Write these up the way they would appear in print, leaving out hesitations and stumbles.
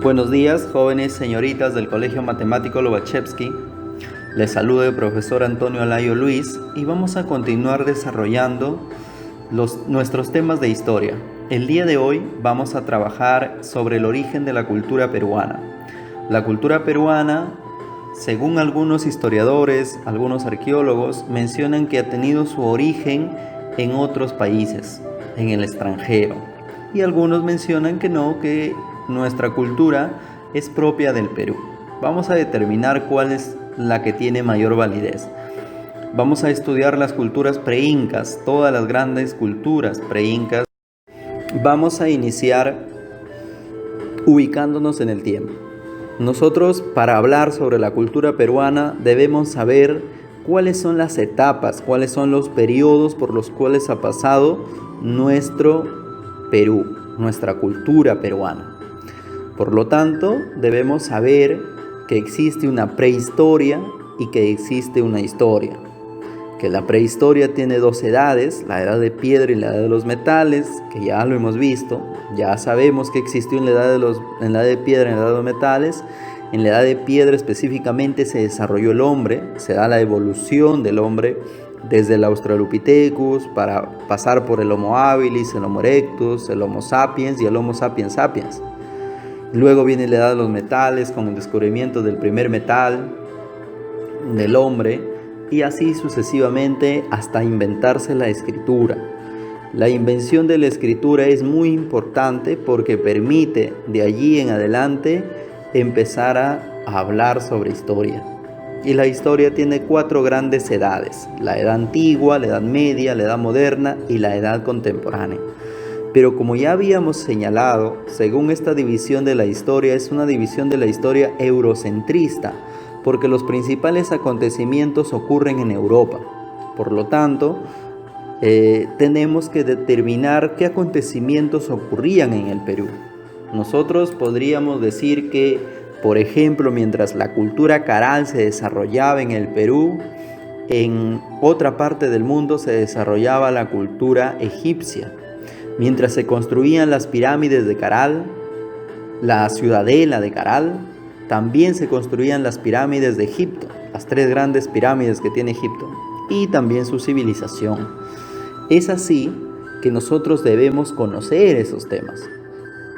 Buenos días, jóvenes señoritas del Colegio Matemático Lobachevsky. Les saluda el profesor Antonio Alayo Luis y vamos a continuar desarrollando nuestros temas de historia. El día de hoy vamos a trabajar sobre el origen de la cultura peruana. La cultura peruana, según algunos historiadores, algunos arqueólogos, mencionan que ha tenido su origen en otros países, en el extranjero. Y algunos mencionan que no, que nuestra cultura es propia del Perú. Vamos a determinar cuál es la que tiene mayor validez. Vamos a estudiar las culturas preincas, todas las grandes culturas preincas. Vamos a iniciar ubicándonos en el tiempo. Nosotros, para hablar sobre la cultura peruana, debemos saber cuáles son las etapas, cuáles son los periodos por los cuales ha pasado nuestro Perú, nuestra cultura peruana. Por lo tanto, debemos saber que existe una prehistoria y que existe una historia. Que la prehistoria tiene dos edades, la edad de piedra y la edad de los metales, que ya lo hemos visto. Ya sabemos que existió en la edad de piedra y en la edad de los metales. En la edad de piedra específicamente se desarrolló el hombre, se da la evolución del hombre desde el Australopithecus para pasar por el Homo habilis, el Homo erectus, el Homo sapiens y el Homo sapiens sapiens. Luego viene la edad de los metales con el descubrimiento del primer metal del hombre y así sucesivamente hasta inventarse la escritura. La invención de la escritura es muy importante porque permite de allí en adelante empezar a hablar sobre historia. Y la historia tiene 4 grandes edades: la edad antigua, la edad media, la edad moderna y la edad contemporánea. Pero como ya habíamos señalado, según esta división de la historia, es una división de la historia eurocentrista, porque los principales acontecimientos ocurren en Europa. Por lo tanto, tenemos que determinar qué acontecimientos ocurrían en el Perú. Nosotros podríamos decir que, por ejemplo, mientras la cultura caral se desarrollaba en el Perú, en otra parte del mundo se desarrollaba la cultura egipcia. Mientras se construían las pirámides de Caral, la ciudadela de Caral, también se construían las pirámides de Egipto, las 3 grandes pirámides que tiene Egipto, y también su civilización. Es así que nosotros debemos conocer esos temas.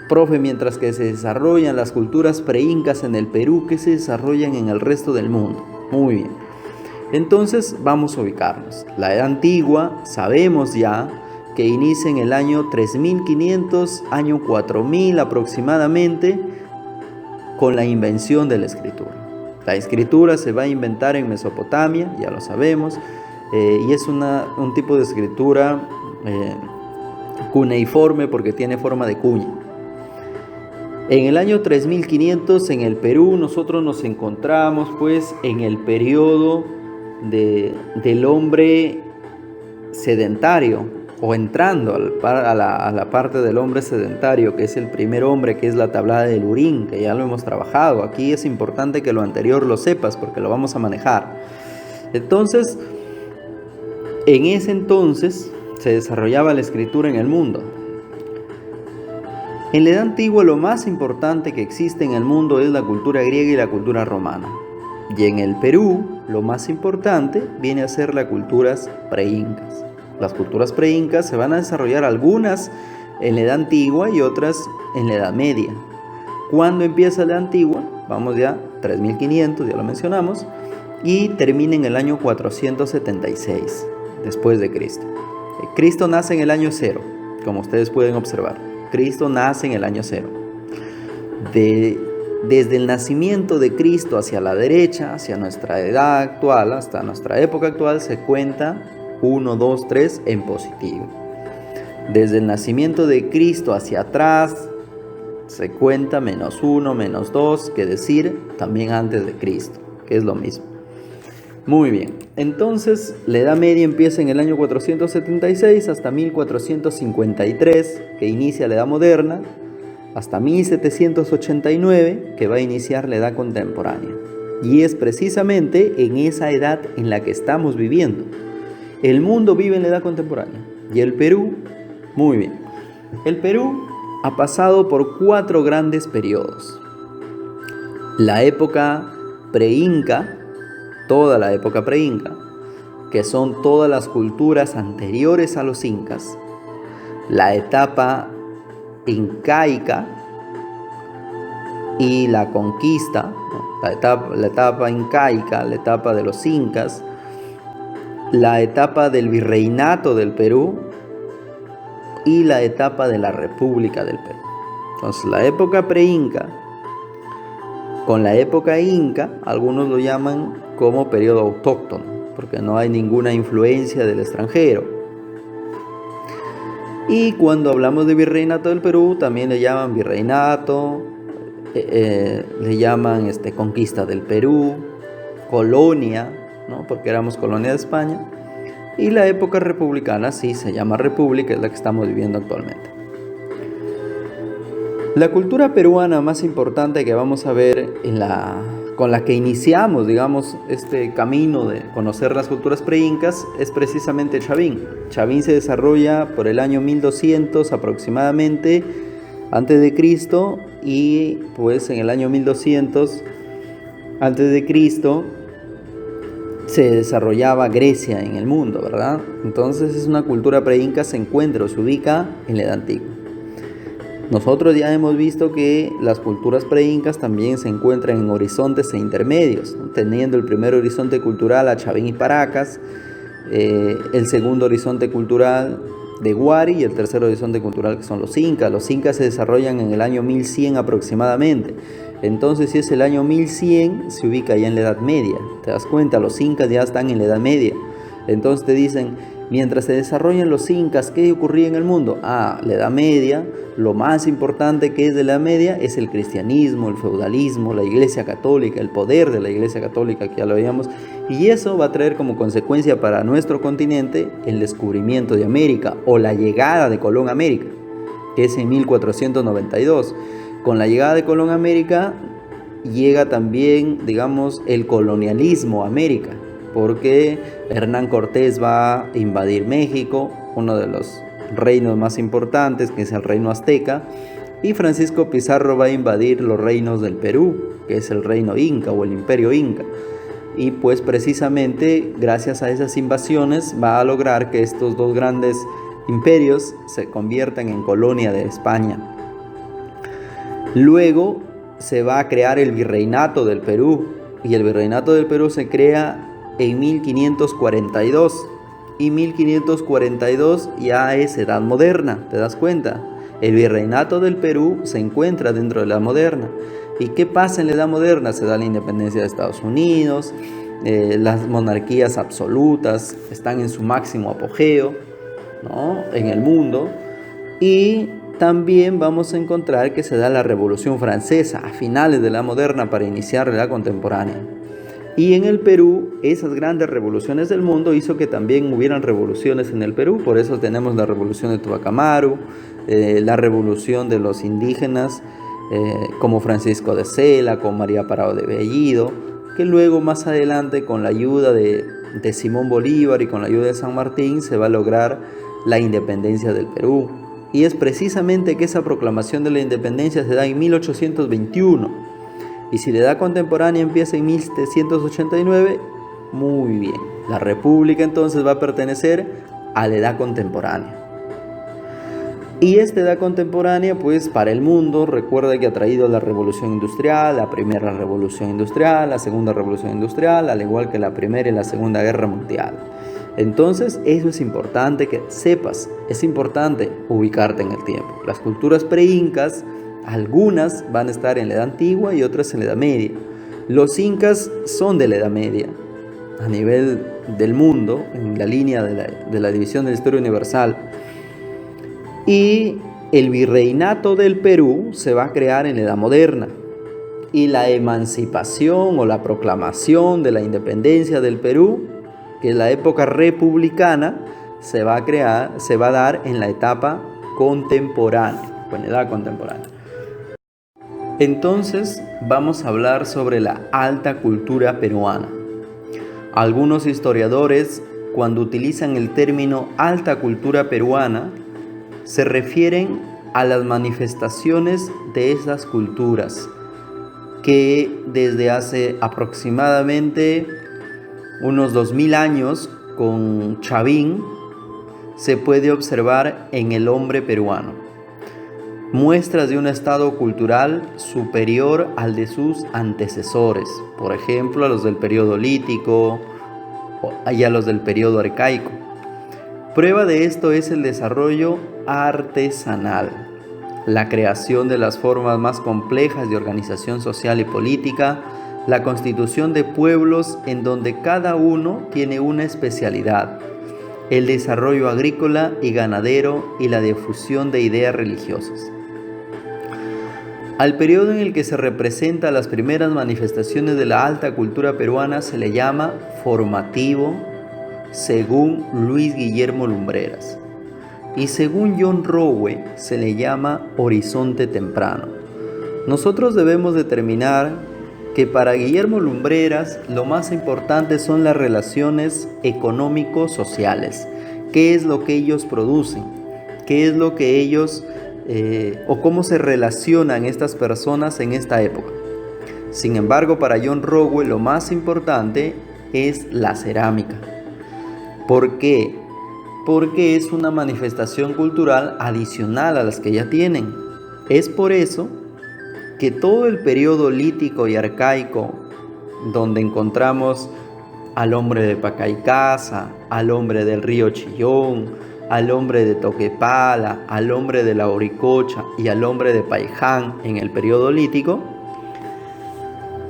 Profe, mientras que se desarrollan las culturas preincas en el Perú, ¿qué se desarrollan en el resto del mundo? Muy bien. Entonces vamos a ubicarnos. La edad antigua, sabemos ya que inicia en el año 3500, año 4000 aproximadamente, con la invención de la escritura. La escritura se va a inventar en Mesopotamia, ya lo sabemos, y es un tipo de escritura cuneiforme porque tiene forma de cuña. En el año 3500 en el Perú nosotros nos encontramos pues en el periodo del hombre sedentario, o entrando a la parte del hombre sedentario, que es el primer hombre, que es la tablada del Urín, que ya lo hemos trabajado. Aquí es importante que lo anterior lo sepas porque lo vamos a manejar. Entonces, en ese entonces se desarrollaba la escritura en el mundo. En la edad antigua lo más importante que existe en el mundo es la cultura griega y la cultura romana. Y en el Perú lo más importante viene a ser las culturas preincas. Las culturas preincas se van a desarrollar algunas en la edad antigua y otras en la edad media. ¿Cuándo empieza la antigua? Vamos ya, 3500, ya lo mencionamos, y termina en el año 476 después de Cristo. Cristo nace en el año 0, como ustedes pueden observar. Cristo nace en el año 0. Desde el nacimiento de Cristo hacia la derecha, hacia nuestra edad actual, hasta nuestra época actual, se cuenta 1, 2, 3 en positivo. Desde el nacimiento de Cristo hacia atrás se cuenta -1, -2, que decir también antes de Cristo, que es lo mismo. Muy bien, entonces la Edad Media empieza en el año 476 hasta 1453, que inicia la Edad Moderna, hasta 1789, que va a iniciar la Edad Contemporánea. Y es precisamente en esa edad en la que estamos viviendo. El mundo vive en la edad contemporánea. Y el Perú, muy bien. El Perú ha pasado por 4 grandes periodos. La época preinca, toda la época preinca, que son todas las culturas anteriores a los incas, la etapa incaica y la conquista, ¿no? La etapa incaica, la etapa de los incas, la etapa del virreinato del Perú y la etapa de la República del Perú. Entonces, la época preinca con la época inca, algunos lo llaman como periodo autóctono, porque no hay ninguna influencia del extranjero. Y cuando hablamos de virreinato del Perú, también le llaman virreinato, le llaman conquista del Perú, colonia, ¿no? Porque éramos colonia de España. Y la época republicana sí se llama república, es la que estamos viviendo actualmente. La cultura peruana más importante que vamos a ver con la que iniciamos, digamos, este camino de conocer las culturas preincas es precisamente Chavín. Chavín se desarrolla por el año 1200 aproximadamente antes de Cristo, y pues en el año 1200 antes de Cristo se desarrollaba Grecia en el mundo, ¿verdad? Entonces es una cultura preinca, se encuentra o se ubica en la Edad Antigua. Nosotros ya hemos visto que las culturas preincas también se encuentran en horizontes e intermedios, ¿no? Teniendo el primer horizonte cultural a Chavín y Paracas, el segundo horizonte cultural de Huari y el tercer horizonte cultural que son los incas. Los incas se desarrollan en el año 1100 aproximadamente. Entonces, si es el año 1100, se ubica ya en la Edad Media. ¿Te das cuenta? Los incas ya están en la Edad Media. Entonces te dicen, mientras se desarrollan los incas, ¿qué ocurría en el mundo? La Edad Media, lo más importante que es de la Edad Media es el cristianismo, el feudalismo, la Iglesia Católica, el poder de la Iglesia Católica, que ya lo veíamos, y eso va a traer como consecuencia para nuestro continente el descubrimiento de América o la llegada de Colón a América, que es en 1492. Con la llegada de Colón a América llega también, digamos, el colonialismo a América, porque Hernán Cortés va a invadir México, uno de los reinos más importantes, que es el reino azteca, y Francisco Pizarro va a invadir los reinos del Perú, que es el reino inca o el imperio inca. Y pues precisamente gracias a esas invasiones va a lograr que estos dos grandes imperios se conviertan en colonia de España. Luego se va a crear el virreinato del Perú, y el virreinato del Perú se crea en 1542, y 1542 ya es Edad Moderna, ¿te das cuenta? El virreinato del Perú se encuentra dentro de la Edad Moderna. ¿Y qué pasa en la Edad Moderna? Se da la independencia de Estados Unidos, las monarquías absolutas están en su máximo apogeo, ¿no? En el mundo, y también vamos a encontrar que se da la Revolución Francesa a finales de la moderna para iniciar la contemporánea. Y en el Perú, esas grandes revoluciones del mundo hizo que también hubieran revoluciones en el Perú. Por eso tenemos la revolución de Tupac Amaru, la revolución de los indígenas, como Francisco de Sela, como María Parado de Bellido, que luego más adelante con la ayuda de Simón Bolívar y con la ayuda de San Martín se va a lograr la independencia del Perú. Y es precisamente que esa proclamación de la independencia se da en 1821. Y si la edad contemporánea empieza en 1789, muy bien. La república entonces va a pertenecer a la edad contemporánea. Y esta edad contemporánea, pues para el mundo, recuerda que ha traído la revolución industrial, la primera revolución industrial, la segunda revolución industrial, al igual que la primera y la segunda guerra mundial. Entonces, eso es importante que sepas, es importante ubicarte en el tiempo. Las culturas preincas, algunas van a estar en la Edad Antigua y otras en la Edad Media. Los incas son de la Edad Media, a nivel del mundo, en la línea de la división de la historia universal. Y el virreinato del Perú se va a crear en la Edad Moderna. Y la emancipación o la proclamación de la independencia del Perú, que es la época republicana, se va a dar en la etapa contemporánea, en la edad contemporánea. Entonces vamos a hablar sobre la alta cultura peruana. Algunos historiadores, cuando utilizan el término alta cultura peruana, se refieren a las manifestaciones de esas culturas que desde hace aproximadamente unos 2000 años con Chavín se puede observar en el hombre peruano. Muestras de un estado cultural superior al de sus antecesores, por ejemplo a los del periodo lítico y a los del periodo arcaico. Prueba de esto es el desarrollo artesanal, la creación de las formas más complejas de organización social y política, la constitución de pueblos en donde cada uno tiene una especialidad, el desarrollo agrícola y ganadero y la difusión de ideas religiosas. Al periodo en el que se representan las primeras manifestaciones de la alta cultura peruana se le llama formativo, según Luis Guillermo Lumbreras, y según John Rowe se le llama horizonte temprano. Nosotros debemos determinar que para Guillermo Lumbreras lo más importante son las relaciones económico-sociales. ¿Qué es lo que ellos producen? ¿Qué es lo que ellos o cómo se relacionan estas personas en esta época? Sin embargo, para John Rowe lo más importante es la cerámica. ¿Por qué? Porque es una manifestación cultural adicional a las que ya tienen. Es por eso que todo el periodo lítico y arcaico, donde encontramos al hombre de Pacaicasa, al hombre del río Chillón, al hombre de Toquepala, al hombre de la Oricocha y al hombre de Paiján en el periodo lítico,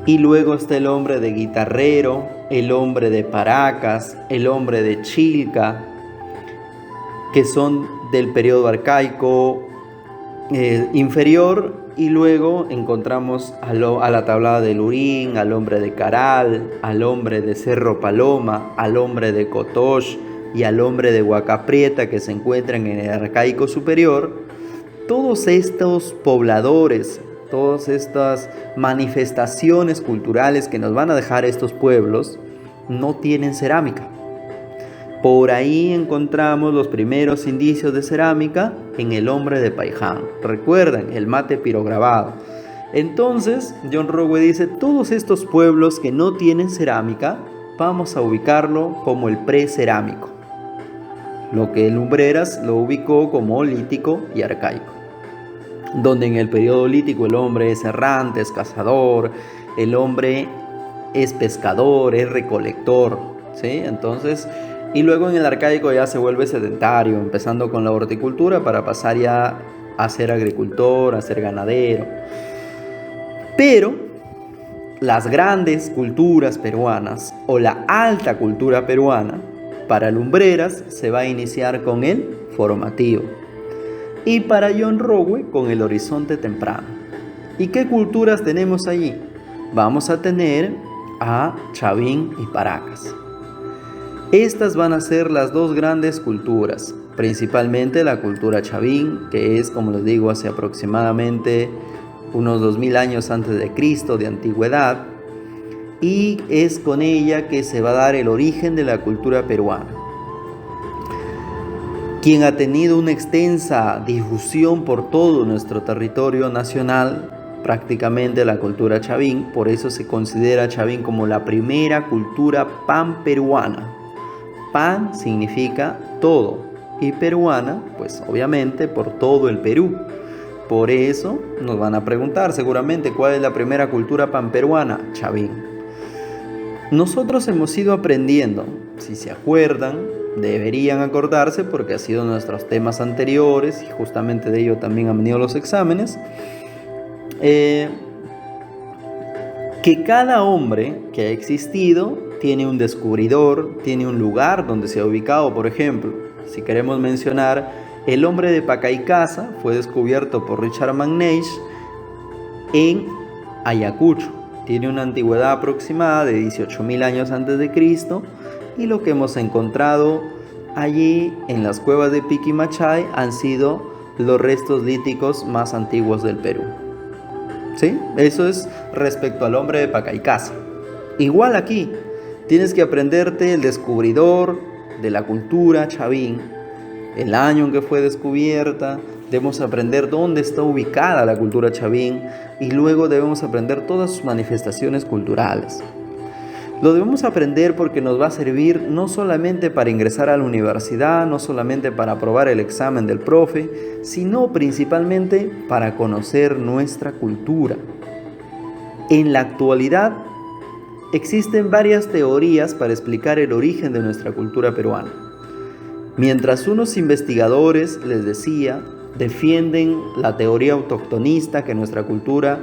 y luego está el hombre de Guitarrero, el hombre de Paracas, el hombre de Chilca, que son del periodo arcaico inferior, y luego encontramos a la tablada de Lurín, al hombre de Caral, al hombre de Cerro Paloma, al hombre de Cotox y al hombre de Huacaprieta, que se encuentran en el arcaico superior. Todos estos pobladores, todas estas manifestaciones culturales que nos van a dejar estos pueblos, no tienen cerámica. Por ahí encontramos los primeros indicios de cerámica en el hombre de Paiján. Recuerden, el mate pirograbado. Entonces, John Rowe dice, todos estos pueblos que no tienen cerámica, vamos a ubicarlo como el precerámico. Lo que Lumbreras lo ubicó como lítico y arcaico. Donde en el periodo lítico el hombre es errante, es cazador, el hombre es pescador, es recolector, ¿sí? Entonces, y luego en el arcaico ya se vuelve sedentario, empezando con la horticultura para pasar ya a ser agricultor, a ser ganadero. Pero las grandes culturas peruanas o la alta cultura peruana, para Lumbreras se va a iniciar con el formativo y para John Rowe con el horizonte temprano. ¿Y qué culturas tenemos allí? Vamos a tener a Chavín y Paracas. Estas van a ser las dos grandes culturas, principalmente la cultura Chavín, que es, como les digo, hace aproximadamente unos 2000 años antes de Cristo, de antigüedad, y es con ella que se va a dar el origen de la cultura peruana, quien ha tenido una extensa difusión por todo nuestro territorio nacional, prácticamente la cultura Chavín. Por eso se considera Chavín como la primera cultura panperuana. Pan significa todo y peruana, pues obviamente por todo el Perú. Por eso nos van a preguntar seguramente cuál es la primera cultura panperuana. Chavín. Nosotros hemos ido aprendiendo, si se acuerdan, deberían acordarse porque ha sido nuestros temas anteriores y justamente de ello también han venido los exámenes, que cada hombre que ha existido tiene un descubridor, tiene un lugar donde se ha ubicado. Por ejemplo, si queremos mencionar, el hombre de Pacaicasa fue descubierto por Richard McNeish en Ayacucho. Tiene una antigüedad aproximada de 18.000 años antes de Cristo, y lo que hemos encontrado allí en las cuevas de Piquimachay han sido los restos líticos más antiguos del Perú. ¿Sí? Eso es respecto al hombre de Pacaicasa. Igual aquí, tienes que aprenderte el descubridor de la cultura Chavín, el año en que fue descubierta, debemos aprender dónde está ubicada la cultura chavín y luego debemos aprender todas sus manifestaciones culturales. Lo debemos aprender porque nos va a servir no solamente para ingresar a la universidad, no solamente para aprobar el examen del profe, sino principalmente para conocer nuestra cultura. En la actualidad existen varias teorías para explicar el origen de nuestra cultura peruana. Mientras unos investigadores, les decía, defienden la teoría autoctonista, que nuestra cultura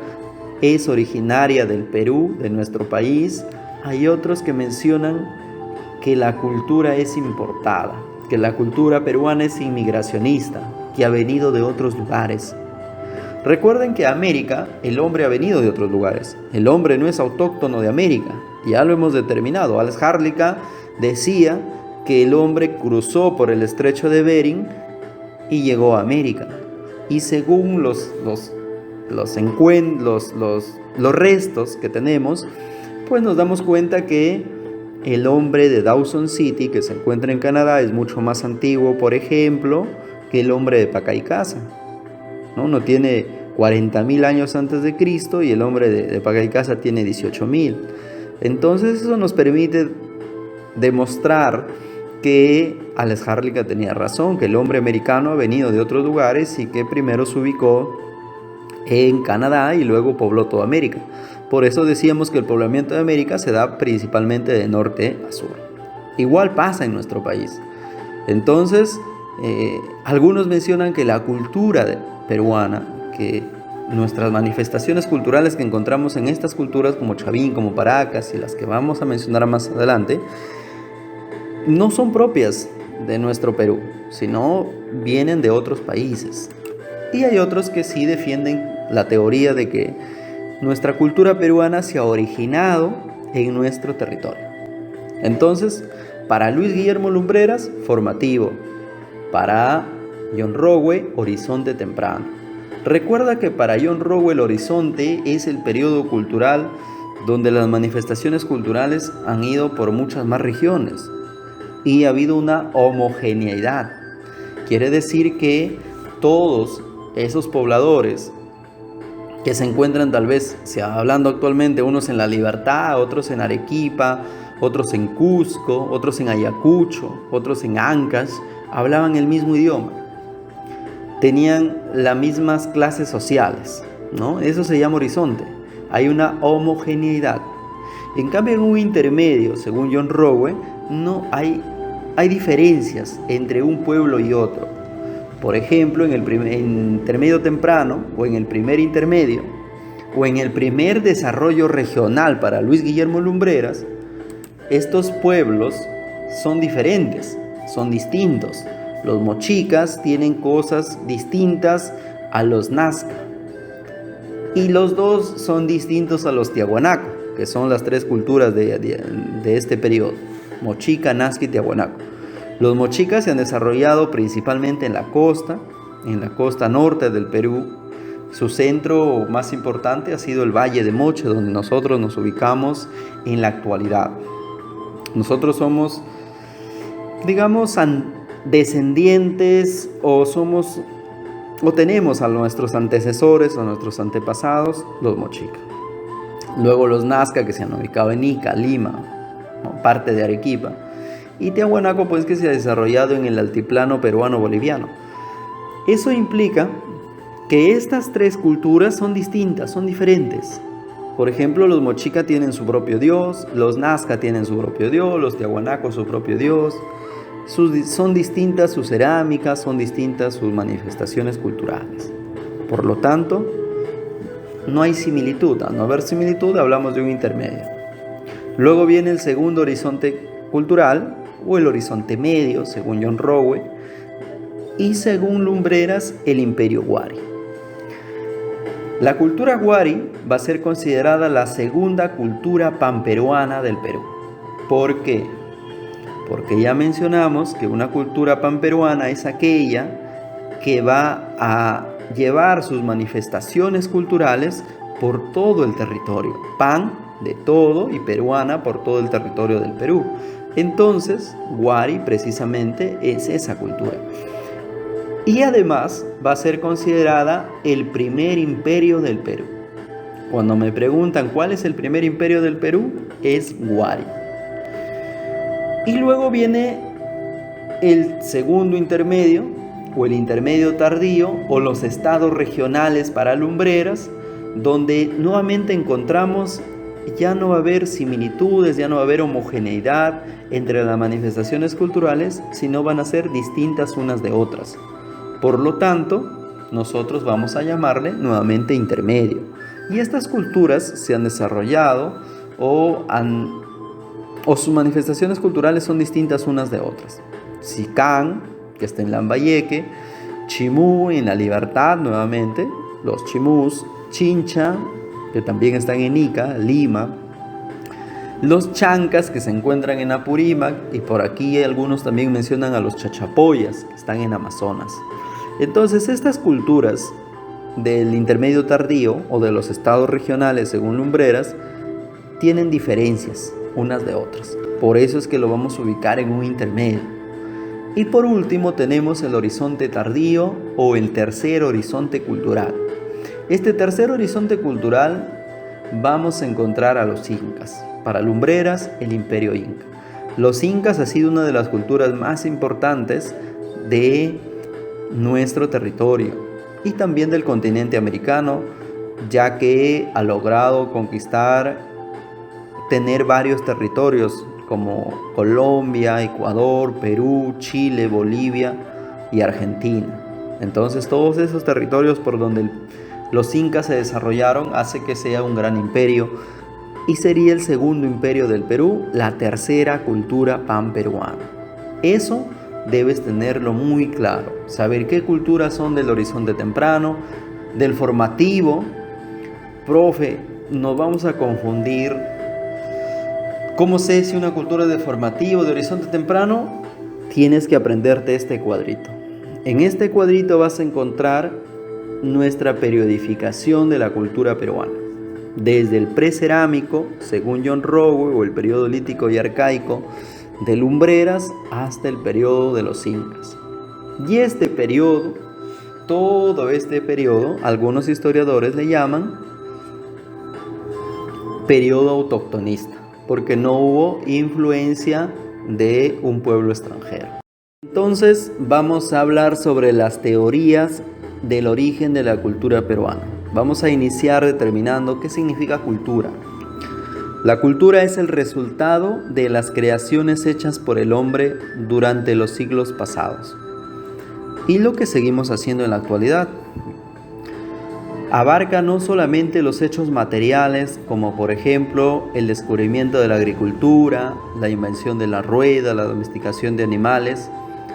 es originaria del Perú, de nuestro país, hay otros que mencionan que la cultura es importada, que la cultura peruana es inmigracionista, que ha venido de otros lugares. Recuerden que América, el hombre ha venido de otros lugares. El hombre no es autóctono de América, ya lo hemos determinado. Alex Harlika decía que el hombre cruzó por el estrecho de Bering y llegó a América. Y según los restos que tenemos, pues nos damos cuenta que el hombre de Dawson City, que se encuentra en Canadá, es mucho más antiguo, por ejemplo, que el hombre de Pacaycasa. No tiene 40.000 años antes de Cristo y el hombre de Pacaycasa tiene 18.000. Entonces eso nos permite demostrar que Alex Harlika tenía razón, que el hombre americano ha venido de otros lugares y que primero se ubicó en Canadá y luego pobló toda América. Por eso decíamos que el poblamiento de América se da principalmente de norte a sur. Igual pasa en nuestro país. Entonces, algunos mencionan que la cultura peruana, que nuestras manifestaciones culturales que encontramos en estas culturas como Chavín, como Paracas y las que vamos a mencionar más adelante, no son propias de nuestro Perú, sino vienen de otros países. Y hay otros que sí defienden la teoría de que nuestra cultura peruana se ha originado en nuestro territorio. Entonces, para Luis Guillermo Lumbreras, formativo. Para John Rowe, horizonte temprano. Recuerda que para John Rowe el horizonte es el periodo cultural donde las manifestaciones culturales han ido por muchas más regiones y ha habido una homogeneidad. Quiere decir que todos esos pobladores que se encuentran tal vez, hablando actualmente, unos en La Libertad, otros en Arequipa, otros en Cusco, otros en Ayacucho, otros en Ancash, hablaban el mismo idioma, tenían las mismas clases sociales, ¿no? Eso se llama horizonte, hay una homogeneidad. En cambio, en un intermedio, según John Rowe, no hay diferencias entre un pueblo y otro. Por ejemplo, en el intermedio temprano, o en el primer intermedio, o en el primer desarrollo regional para Luis Guillermo Lumbreras, estos pueblos son diferentes, son distintos. Los mochicas tienen cosas distintas a los nazca. Y los dos son distintos a los tiahuanaco, que son las tres culturas de este periodo: mochica, nazca y tiahuanaco. Los mochicas se han desarrollado principalmente en la costa norte del Perú. Su centro más importante ha sido el Valle de Moche, donde nosotros nos ubicamos en la actualidad. Nosotros somos, digamos, descendientes o tenemos a nuestros antecesores o a nuestros antepasados, los mochicas. Luego los nazca, que se han ubicado en Ica, Lima, ¿no? Parte de Arequipa. Y tiahuanaco, pues, que se ha desarrollado en el altiplano peruano-boliviano. Eso implica que estas tres culturas son distintas, son diferentes. Por ejemplo, los mochica tienen su propio dios, los nazca tienen su propio dios, los tiahuanacos su propio dios. Son distintas sus cerámicas, son distintas sus manifestaciones culturales. Por lo tanto, no hay similitud. Al no haber similitud, hablamos de un intermedio. Luego viene el segundo horizonte cultural, o el horizonte medio, según John Rowe, y según Lumbreras, el imperio Wari. La cultura Wari va a ser considerada la segunda cultura panperuana del Perú. ¿Por qué? Porque ya mencionamos que una cultura panperuana es aquella que va a llevar sus manifestaciones culturales por todo el territorio. Pan de todo y peruana por todo el territorio del Perú. Entonces, Wari precisamente es esa cultura. y además va a ser considerada el primer imperio del Perú. Cuando me preguntan cuál es el primer imperio del Perú, es Huari. Y luego viene el segundo intermedio, o el intermedio tardío, o los estados regionales para lumbreras, donde nuevamente encontramos, ya no va a haber similitudes, ya no va a haber homogeneidad entre las manifestaciones culturales, sino van a ser distintas unas de otras. Por lo tanto, nosotros vamos a llamarle nuevamente intermedio. Y estas culturas se han desarrollado o sus manifestaciones culturales son distintas unas de otras. Sicán, que está en Lambayeque, Chimú en La Libertad nuevamente, los chimús, Chincha, que también están en Ica, Lima, los chancas que se encuentran en Apurímac, y por aquí algunos también mencionan a los chachapoyas que están en Amazonas. Entonces estas culturas del intermedio tardío o de los estados regionales según lumbreras tienen diferencias unas de otras, por eso es que lo vamos a ubicar en un intermedio. Y por último tenemos el horizonte tardío o el tercer horizonte cultural. Este tercer horizonte cultural vamos a encontrar a los incas. Para lumbreras, el imperio inca. Los incas ha sido una de las culturas más importantes de nuestro territorio y también del continente americano, ya que ha logrado conquistar, tener varios territorios como Colombia, Ecuador, Perú, Chile, Bolivia y Argentina. Entonces todos esos territorios por donde los incas se desarrollaron hace que sea un gran imperio y sería el segundo imperio del Perú, la tercera cultura panperuana. Eso debes tenerlo muy claro, saber qué culturas son del horizonte temprano, del formativo. Profe, nos vamos a confundir. ¿Cómo sé si una cultura es de formativo, de horizonte temprano? Tienes que aprenderte este cuadrito. En este cuadrito vas a encontrar nuestra periodificación de la cultura peruana. Desde el precerámico, según John Rowe, o el periodo lítico y arcaico, de lumbreras hasta el periodo de los incas. Y este periodo, todo este periodo, algunos historiadores le llaman periodo autoctonista, porque no hubo influencia de un pueblo extranjero. Entonces vamos a hablar sobre las teorías del origen de la cultura peruana. Vamos a iniciar determinando qué significa cultura. La cultura es el resultado de las creaciones hechas por el hombre durante los siglos pasados y lo que seguimos haciendo en la actualidad. Abarca no solamente los hechos materiales, como por ejemplo el descubrimiento de la agricultura, la invención de la rueda, la domesticación de animales,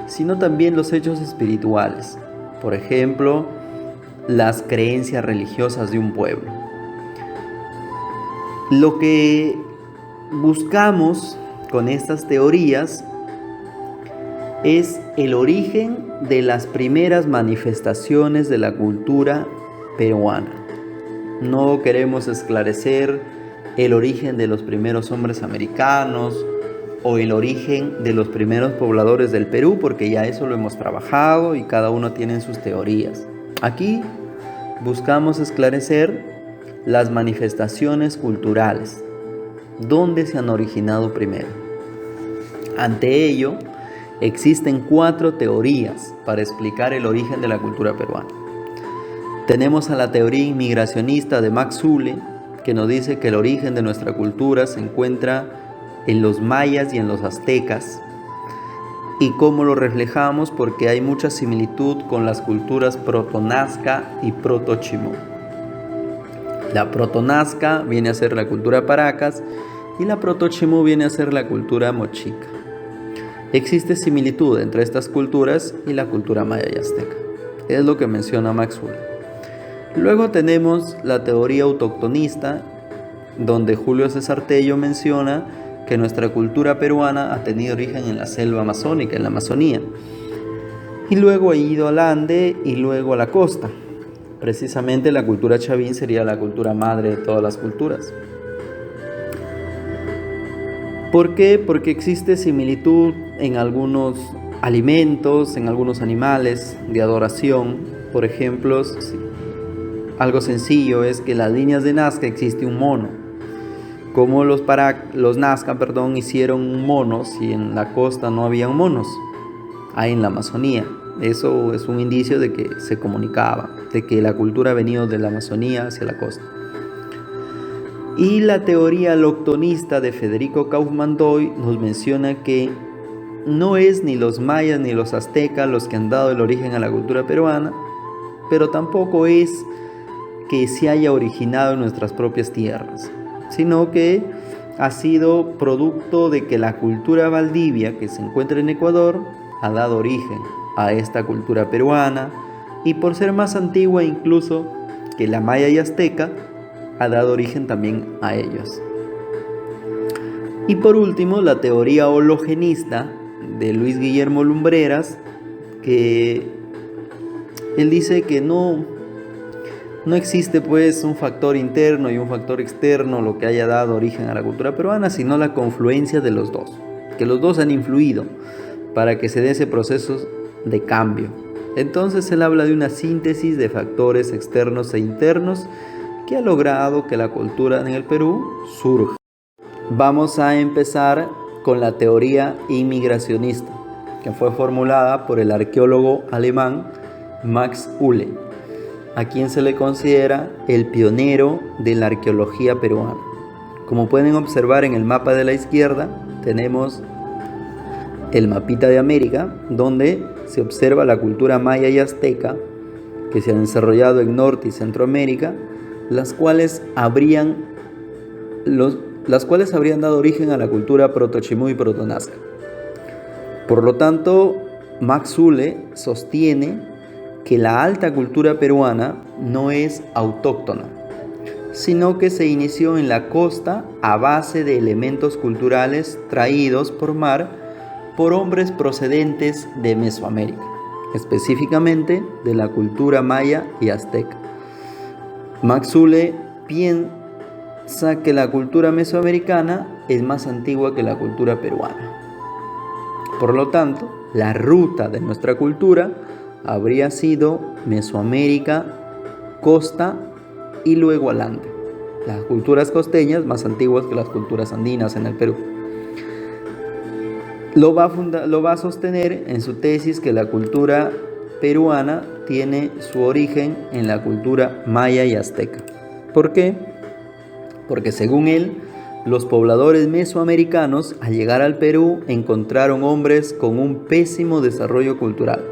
sino también los hechos espirituales, por ejemplo, las creencias religiosas de un pueblo. Lo que buscamos con estas teorías es el origen de las primeras manifestaciones de la cultura peruana. No queremos esclarecer el origen de los primeros hombres americanos o el origen de los primeros pobladores del Perú, porque ya eso lo hemos trabajado y cada uno tiene sus teorías. Aquí buscamos esclarecer las manifestaciones culturales, dónde se han originado primero. Ante ello, existen 4 teorías para explicar el origen de la cultura peruana. Tenemos a la teoría inmigracionista de Max Zule, que nos dice que el origen de nuestra cultura se encuentra en los mayas y en los aztecas. ¿Y cómo lo reflejamos? Porque hay mucha similitud con las culturas protonazca y protochimú. La protonazca viene a ser la cultura paracas y la protochimú viene a ser la cultura mochica. Existe similitud entre estas culturas y la cultura maya y azteca. Es lo que menciona Max Zule. Luego tenemos la teoría autoctonista, donde Julio César Tello menciona que nuestra cultura peruana ha tenido origen en la selva amazónica, en la Amazonía. Y luego ha ido al Ande y luego a la costa. Precisamente la cultura chavín sería la cultura madre de todas las culturas. ¿Por qué? Porque existe similitud en algunos alimentos, en algunos animales de adoración. Por ejemplo, algo sencillo es que en las líneas de Nazca existe un mono. Como los Nazca, hicieron un mono si en la costa no había monos, ahí en la Amazonía. Eso es un indicio de que se comunicaba, de que la cultura ha venido de la Amazonía hacia la costa. Y la teoría loctonista de Federico Kaufmann Doy nos menciona que no es ni los mayas ni los aztecas los que han dado el origen a la cultura peruana, pero tampoco es que se haya originado en nuestras propias tierras, sino que ha sido producto de que la cultura valdivia que se encuentra en Ecuador ha dado origen a esta cultura peruana, y por ser más antigua incluso que la maya y azteca, ha dado origen también a ellos. Y por último, la teoría hologenista de Luis Guillermo Lumbreras, que él dice que no existe pues un factor interno y un factor externo lo que haya dado origen a la cultura peruana, sino la confluencia de los dos, que los dos han influido para que se dé ese proceso de cambio. Entonces él habla de una síntesis de factores externos e internos que ha logrado que la cultura en el Perú surja. Vamos a empezar con la teoría inmigracionista, que fue formulada por el arqueólogo alemán Max Uhle, a quien se le considera el pionero de la arqueología peruana. Como pueden observar en el mapa de la izquierda, tenemos el mapita de América, donde se observa la cultura maya y azteca que se han desarrollado en Norte y Centroamérica, las cuales habrían dado origen a la cultura protochimú y protonazca. Por lo tanto, Max Uhle sostiene que la alta cultura peruana no es autóctona, sino que se inició en la costa a base de elementos culturales traídos por mar por hombres procedentes de Mesoamérica, específicamente de la cultura maya y azteca. Max Uhle piensa que la cultura mesoamericana es más antigua que la cultura peruana. Por lo tanto, la ruta de nuestra cultura habría sido Mesoamérica, costa y luego al Ande. Las culturas costeñas más antiguas que las culturas andinas en el Perú. Lo va a sostener en su tesis que la cultura peruana tiene su origen en la cultura maya y azteca. ¿Por qué? Porque según él, los pobladores mesoamericanos al llegar al Perú encontraron hombres con un pésimo desarrollo cultural,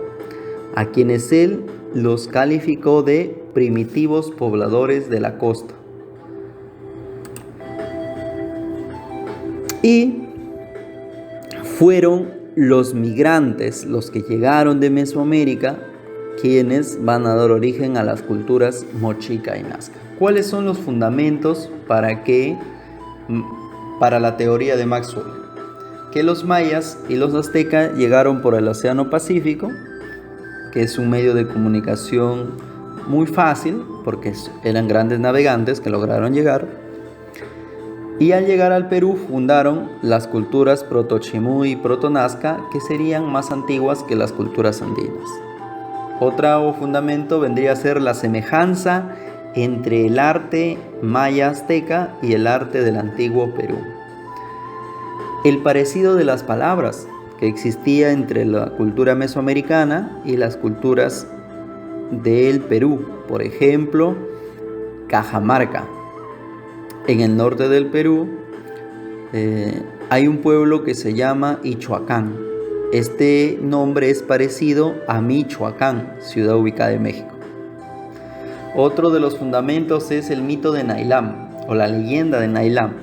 a quienes él los calificó de primitivos pobladores de la costa. Y fueron los migrantes, los que llegaron de Mesoamérica, quienes van a dar origen a las culturas mochica y nazca. ¿Cuáles son los fundamentos para la teoría de Max Uhle? Que los mayas y los aztecas llegaron por el Océano Pacífico, que es un medio de comunicación muy fácil, porque eran grandes navegantes que lograron llegar. Y al llegar al Perú fundaron las culturas protochimú y protonazca, que serían más antiguas que las culturas andinas. Otro fundamento vendría a ser la semejanza entre el arte maya azteca y el arte del antiguo Perú. El parecido de las palabras que existía entre la cultura mesoamericana y las culturas del Perú. Por ejemplo, Cajamarca. En el norte del Perú hay un pueblo que se llama Ichoacán. Este nombre es parecido a Michoacán, ciudad ubicada en México. Otro de los fundamentos es el mito de Nailam, o la leyenda de Nailam,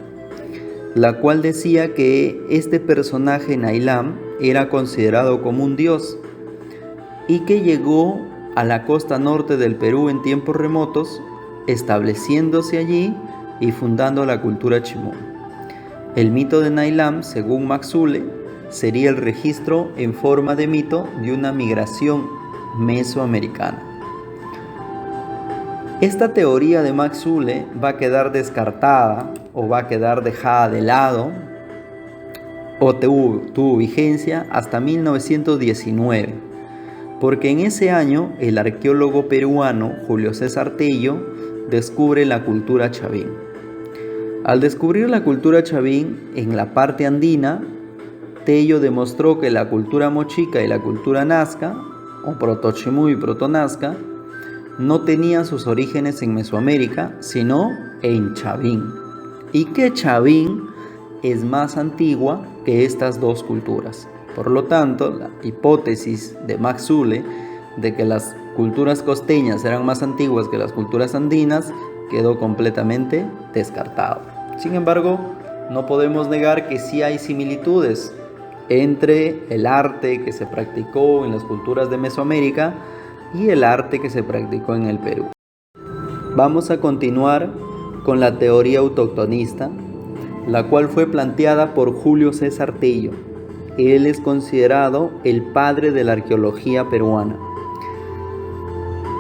la cual decía que este personaje Nailam era considerado como un dios y que llegó a la costa norte del Perú en tiempos remotos, estableciéndose allí y fundando la cultura chimú. El mito de Nailam, según Max Uhle, sería el registro en forma de mito de una migración mesoamericana. Esta teoría de Max Uhle va a quedar descartada o va a quedar dejada de lado tuvo vigencia hasta 1919, porque en ese año el arqueólogo peruano Julio César Tello descubre la cultura chavín. Al descubrir la cultura chavín en la parte andina, Tello demostró que la cultura mochica y la cultura nazca, o protochimú y protonazca, no tenían sus orígenes en Mesoamérica, sino en Chavín, y que Chavín es más antigua que estas dos culturas. Por lo tanto, la hipótesis de Max Zülle de que las culturas costeñas eran más antiguas que las culturas andinas quedó completamente descartado. Sin embargo, no podemos negar que sí hay similitudes entre el arte que se practicó en las culturas de Mesoamérica y el arte que se practicó en el Perú. Vamos a continuar con la teoría autoctonista, la cual fue planteada por Julio César Tello. Él es considerado el padre de la arqueología peruana.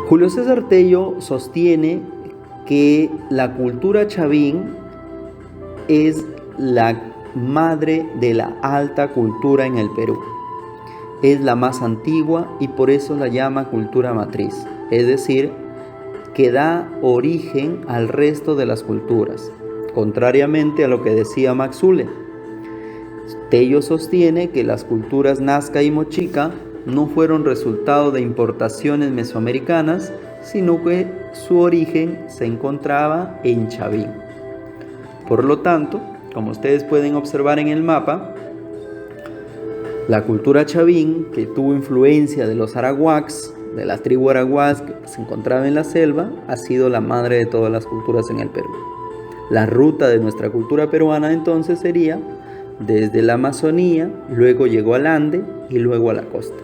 Julio César Tello sostiene que la cultura chavín es la madre de la alta cultura en el Perú. Es la más antigua y por eso la llama cultura matriz, es decir, que da origen al resto de las culturas, contrariamente a lo que decía Max Zülle. Tello sostiene que las culturas nazca y mochica no fueron resultado de importaciones mesoamericanas, sino que su origen se encontraba en Chavín. Por lo tanto, como ustedes pueden observar en el mapa, la cultura chavín, que tuvo influencia de los arahuacs, de la tribu arahuac que se encontraba en la selva, ha sido la madre de todas las culturas en el Perú. La ruta de nuestra cultura peruana entonces sería desde la Amazonía, luego llegó al Ande y luego a la costa.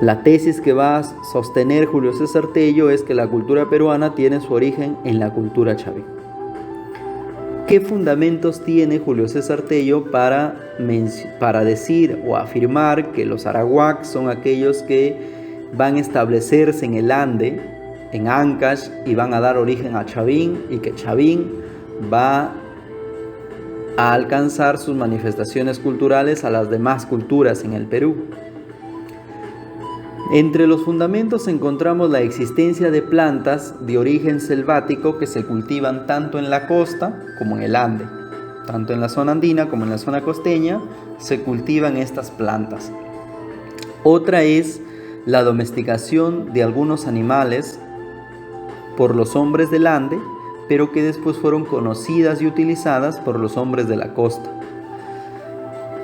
La tesis que va a sostener Julio César Tello es que la cultura peruana tiene su origen en la cultura chavín. ¿Qué fundamentos tiene Julio César Tello para decir o afirmar que los arahuacs son aquellos que van a establecerse en el Ande, en Ancash, y van a dar origen a Chavín, y que Chavín va a alcanzar sus manifestaciones culturales a las demás culturas en el Perú? Entre los fundamentos encontramos la existencia de plantas de origen selvático que se cultivan tanto en la costa como en el Ande. Tanto en la zona andina como en la zona costeña se cultivan estas plantas. Otra es la domesticación de algunos animales por los hombres del Ande, pero que después fueron conocidas y utilizadas por los hombres de la costa.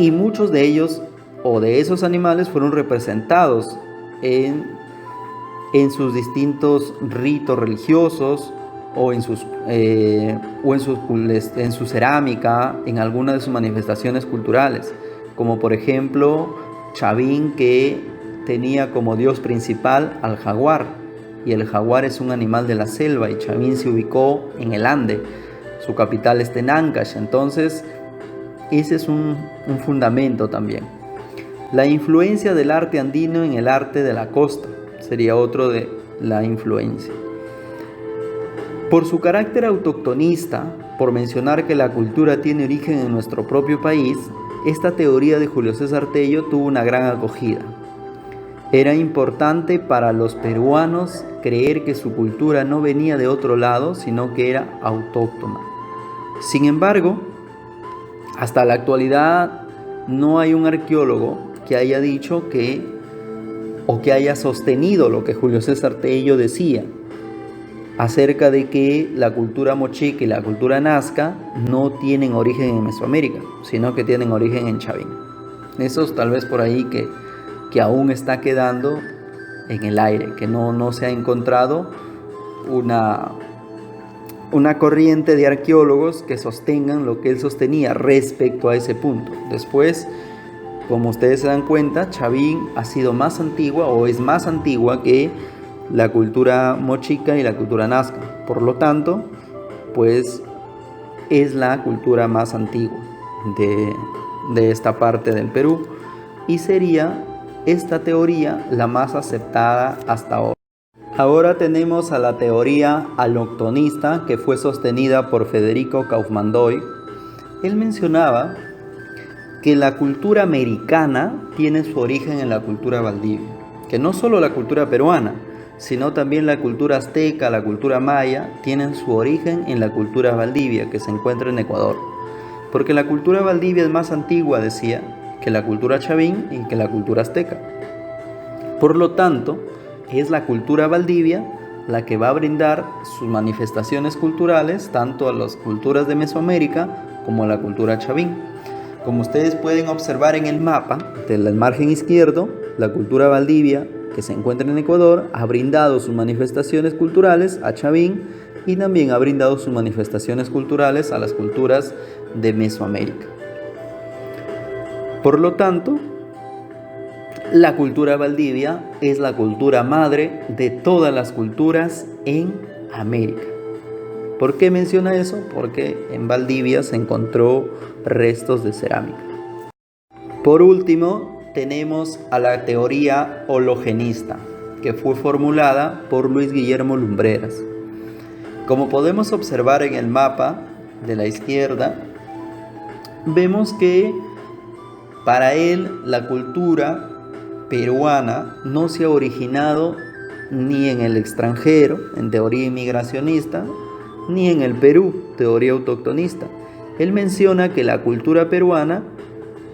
Y muchos de ellos o de esos animales fueron representados en sus distintos ritos religiosos o en su cerámica, en algunas de sus manifestaciones culturales, como por ejemplo Chavín, que tenía como dios principal al jaguar, y el jaguar es un animal de la selva, y Chavín se ubicó en el Ande, su capital está en Ancash. Entonces ese es un fundamento también. La influencia del arte andino en el arte de la costa sería otro de la influencia. Por su carácter autoctonista, por mencionar que la cultura tiene origen en nuestro propio país, esta teoría de Julio César Tello tuvo una gran acogida. Era importante para los peruanos creer que su cultura no venía de otro lado, sino que era autóctona. Sin embargo, hasta la actualidad no hay un arqueólogo que haya dicho o que haya sostenido lo que Julio César Tello decía acerca de que la cultura mochica y la cultura nazca no tienen origen en Mesoamérica, sino que tienen origen en Chavín. Eso es tal vez por ahí que aún está quedando en el aire, que no se ha encontrado una corriente de arqueólogos que sostengan lo que él sostenía respecto a ese punto. Después, como ustedes se dan cuenta, Chavín ha sido más antigua o es más antigua que la cultura mochica y la cultura nazca. Por lo tanto, pues es la cultura más antigua de esta parte del Perú, y sería esta teoría la más aceptada hasta ahora. Ahora tenemos a la teoría aloctonista, que fue sostenida por Federico Kaufmann Doig. Él mencionaba que la cultura americana tiene su origen en la cultura valdivia, que no solo la cultura peruana, sino también la cultura azteca, la cultura maya, tienen su origen en la cultura valdivia, que se encuentra en Ecuador. Porque la cultura valdivia es más antigua, decía, que la cultura chavín y que la cultura azteca. Por lo tanto, es la cultura valdivia la que va a brindar sus manifestaciones culturales tanto a las culturas de Mesoamérica como a la cultura chavín. Como ustedes pueden observar en el mapa del margen izquierdo, la cultura valdivia que se encuentra en Ecuador ha brindado sus manifestaciones culturales a Chavín y también ha brindado sus manifestaciones culturales a las culturas de Mesoamérica. Por lo tanto, la cultura valdivia es la cultura madre de todas las culturas en América. ¿Por qué menciona eso? Porque en Valdivia se encontró restos de cerámica. Por último, tenemos a la teoría hologenista, que fue formulada por Luis Guillermo Lumbreras. Como podemos observar en el mapa de la izquierda, vemos que para él la cultura peruana no se ha originado ni en el extranjero, en teoría inmigracionista, ni en el Perú, teoría autoctonista. Él menciona que la cultura peruana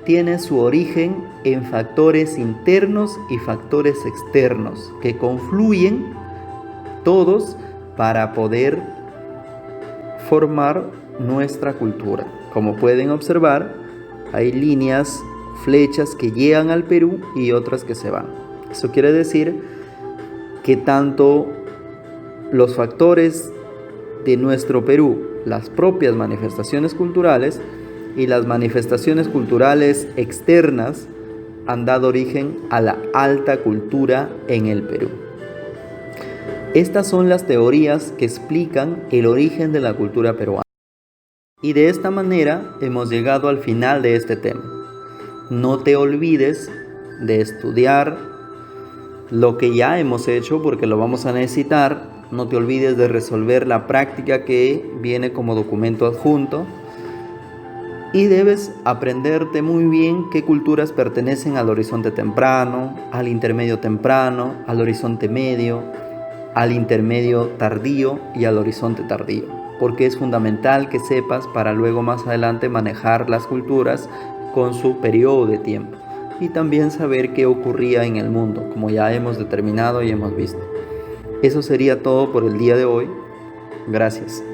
tiene su origen en factores internos y factores externos que confluyen todos para poder formar nuestra cultura. Como pueden observar, hay líneas, flechas que llegan al Perú y otras que se van. Eso quiere decir que tanto los factores de nuestro Perú, las propias manifestaciones culturales y las manifestaciones culturales externas han dado origen a la alta cultura en el Perú. Estas son las teorías que explican el origen de la cultura peruana. Y de esta manera hemos llegado al final de este tema. No te olvides de estudiar lo que ya hemos hecho porque lo vamos a necesitar. No te olvides de resolver la práctica que viene como documento adjunto. Y debes aprenderte muy bien qué culturas pertenecen al horizonte temprano, al intermedio temprano, al horizonte medio, al intermedio tardío y al horizonte tardío. Porque es fundamental que sepas para luego más adelante manejar las culturas con su periodo de tiempo. Y también saber qué ocurría en el mundo, como ya hemos determinado y hemos visto. Eso sería todo por el día de hoy. Gracias.